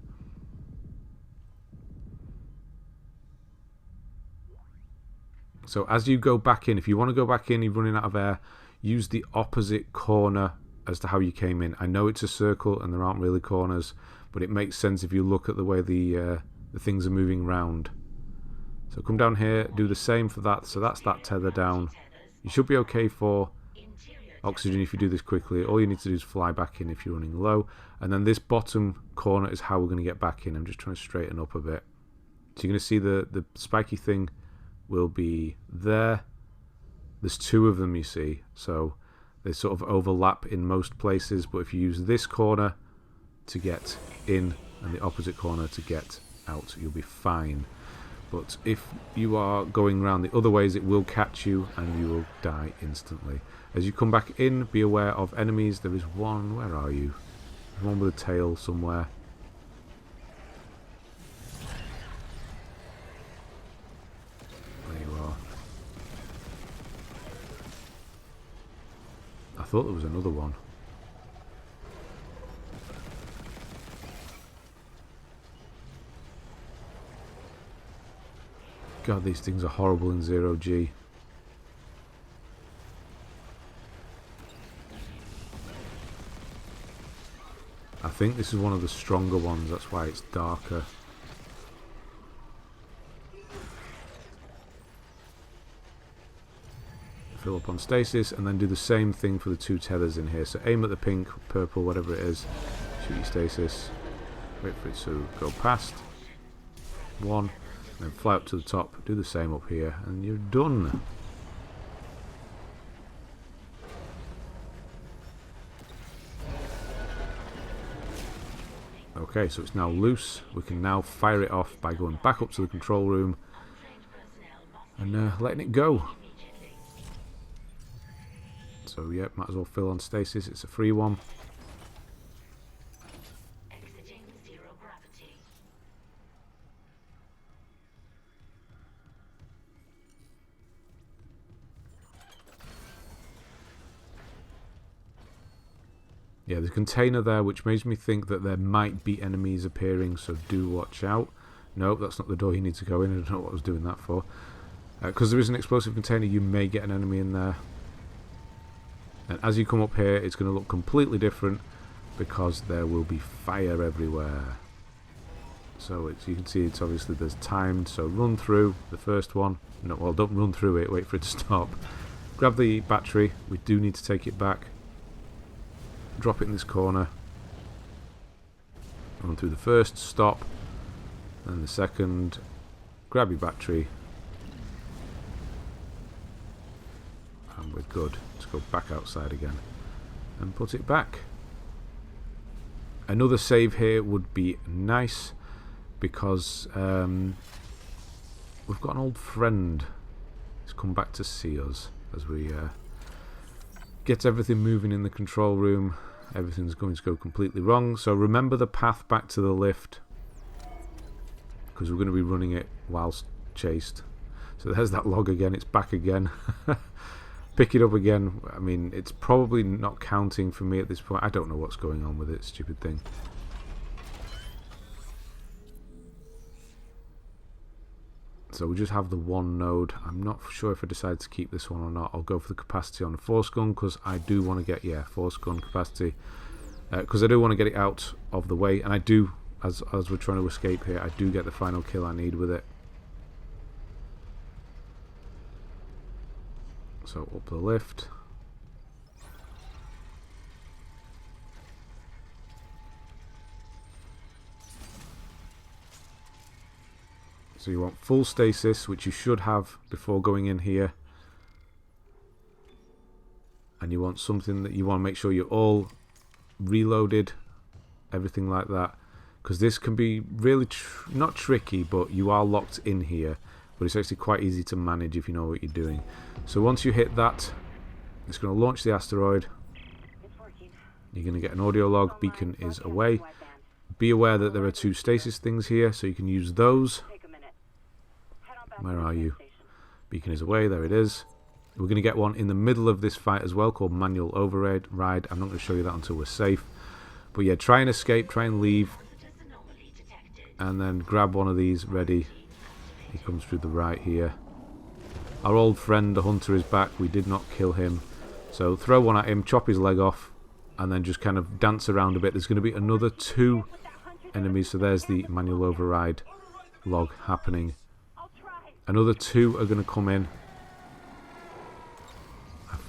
So as you go back in, if you want to go back in, you're running out of air, use the opposite corner as to how you came in. I know it's a circle and there aren't really corners, but it makes sense if you look at the way the things are moving round. So come down here, do the same for that. So that's that tether down. You should be okay for oxygen if you do this quickly. All you need to do is fly back in if you're running low. And then this bottom corner is how we're going to get back in. I'm just trying to straighten up a bit. So you're going to see the spiky thing will be there. There's two of them, you see. So they sort of overlap in most places. But if you use this corner to get in and the opposite corner to get out, you'll be fine. But if you are going around the other ways, it will catch you and you will die instantly. As you come back in, be aware of enemies. There is one. Where are you? There's one with a tail somewhere. There you are. I thought there was another one. God, these things are horrible in 0G. I think this is one of the stronger ones, that's why it's darker. Fill up on stasis and then do the same thing for the two tethers in here. So aim at the pink, purple, whatever it is. Shoot your stasis. Wait for it to go past. One. Then fly up to the top, do the same up here, and you're done. Okay, so it's now loose. We can now fire it off by going back up to the control room and letting it go. So yeah, might as well fill on stasis. It's a free one. Yeah, there's a container there which makes me think that there might be enemies appearing, so do watch out. Nope, that's not the door you need to go in. I don't know what I was doing that for. Because there is an explosive container, you may get an enemy in there. And as you come up here, it's going to look completely different because there will be fire everywhere. So it's, you can see it's obviously there's timed, so run through the first one. No, well, don't run through it, wait for it to stop. Grab the battery, we do need to take it back. drop it in this corner. Run through the first, stop. Then the second, grab your battery. And we're good. Let's go back outside again and put it back. Another save here would be nice because we've got an old friend who's come back to see us as we get everything moving in the control room. Everything's going to go completely wrong. So remember the path back to the lift, because we're going to be running it whilst chased. So there's that log again. It's back again. Pick it up again. I mean, it's probably not counting for me at this point. I don't know what's going on with it. Stupid thing. So we just have the one node. I'm not sure if I decide to keep this one or not. I'll go for the capacity on the force gun because I do want to get, yeah, force gun capacity. Because I do want to get it out of the way. And I do, as we're trying to escape here, I do get the final kill I need with it. So up the lift. So you want full stasis, which you should have before going in here. And you want something that you want to make sure you're all reloaded, everything like that. Because this can be really, not tricky, but you are locked in here. But it's actually quite easy to manage if you know what you're doing. So once you hit that, it's going to launch the asteroid. You're going to get an audio log. Beacon is away. Be aware that there are 2 stasis things here, so you can use those. Where are you? Beacon is away. There it is. We're going to get one in the middle of this fight as well, called Manual Override. I'm not going to show you that until we're safe. But yeah, try and escape. Try and leave. And then grab one of these ready. He comes through the right here. Our old friend, the hunter, is back. We did not kill him. So throw one at him, chop his leg off, and then just kind of dance around a bit. There's going to be another 2 enemies. So there's the Manual Override log happening. Another 2 are going to come in.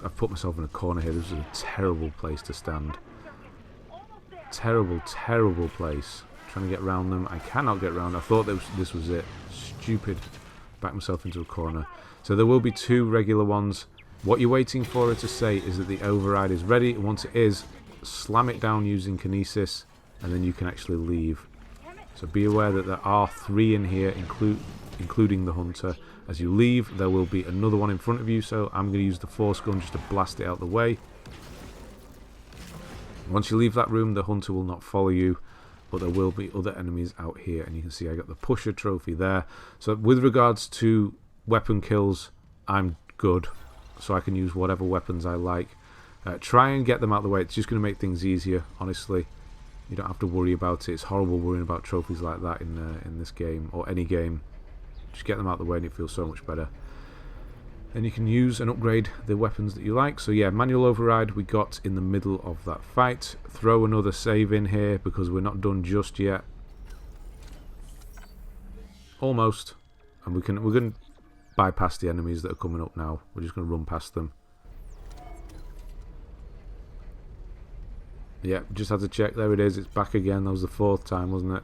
I've put myself in a corner here. This is a terrible place to stand. Terrible, terrible place. Trying to get around them. I cannot get around. I thought this was it. Stupid. Back myself into a corner. So there will be 2 regular ones. What you're waiting for it to say is that the override is ready. And once it is, slam it down using kinesis, and then you can actually leave. So be aware that there are 3 in here, including the hunter. As you leave, there will be another one in front of you. So I'm going to use the force gun just to blast it out of the way. Once you leave that room, the hunter will not follow you. But there will be other enemies out here, and you can see I got the pusher trophy there. So with regards to weapon kills, I'm good, so I can use whatever weapons I like. Try and get them out of the way. It's just going to make things easier, honestly. You don't have to worry about it. It's horrible worrying about trophies like that in this game, or any game. Just get them out of the way and it feels so much better. Then you can use and upgrade the weapons that you like. So yeah, Manual Override we got in the middle of that fight. Throw another save in here because we're not done just yet. Almost. And we're going to bypass the enemies that are coming up now. We're just going to run past them. Yeah, just had to check. There it is. It's back again. That was the 4th time, wasn't it?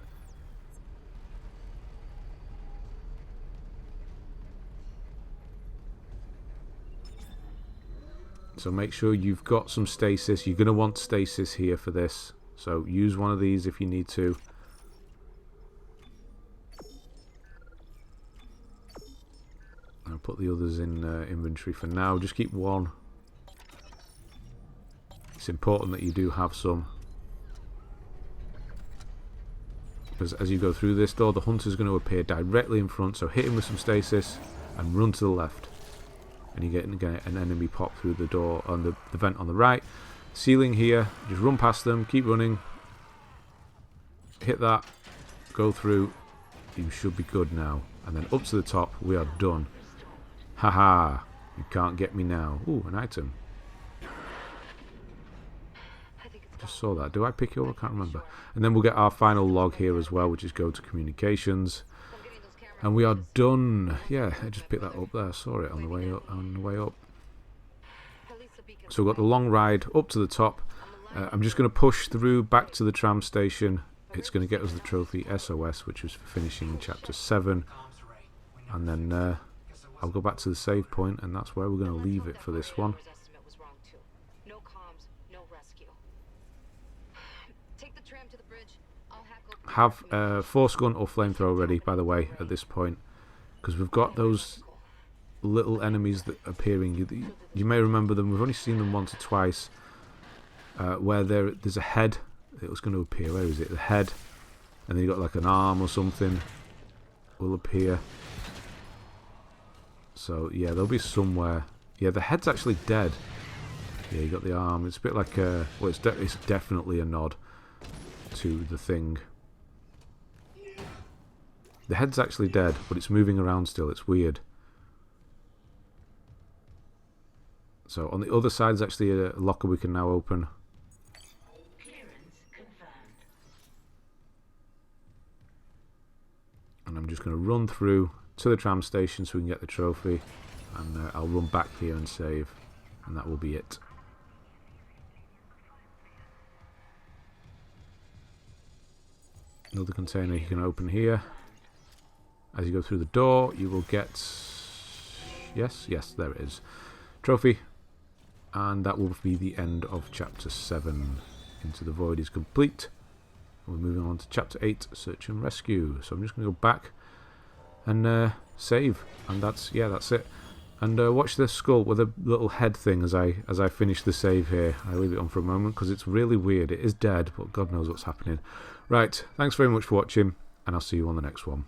So make sure you've got some stasis. You're going to want stasis here for this. So use one of these if you need to. I'll put the others in inventory for now. Just keep one. It's important that you do have some. Because as you go through this door, the hunter's going to appear directly in front. So hit him with some stasis and run to the left. And you get an enemy pop through the door on the vent on the right. Ceiling here, just run past them, keep running. Hit that, go through. You should be good now. And then up to the top, we are done. Haha, you can't get me now. Ooh, an item. Just saw that. Do I pick it up? I can't remember. And then we'll get our final log here as well, which is go to communications. And we are done. Yeah, I just picked that up there. I saw it on the way up. So we've got the long ride up to the top. I'm just going to push through back to the tram station. It's going to get us the trophy SOS, which was for finishing chapter 7. And then I'll go back to the save point, and that's where we're going to leave it for this one. Have Force Gun or Flamethrower ready, by the way, at this point, because we've got those little enemies that are appearing. You may remember them. We've only seen them once or twice, where there's a head that was going to appear. Where is it? The head, and then you got like an arm or something will appear. So yeah, there'll be somewhere. Yeah, the head's actually dead. Yeah, you got the arm. It's a bit like a... Well, it's definitely a nod to the thing. The head's actually dead, but it's moving around still. It's weird. So on the other side is actually a locker we can now open. And I'm just going to run through to the tram station so we can get the trophy. And I'll run back here and save. And that will be it. Another container you can open here. As you go through the door, you will get... Yes, there it is. Trophy. And that will be the end of chapter 7. Into the Void is complete. We're moving on to chapter 8, Search and Rescue. So I'm just going to go back and save. And that's it. And watch this skull with a little head thing as I finish the save here. I leave it on for a moment because it's really weird. It is dead, but God knows what's happening. Right, thanks very much for watching, and I'll see you on the next one.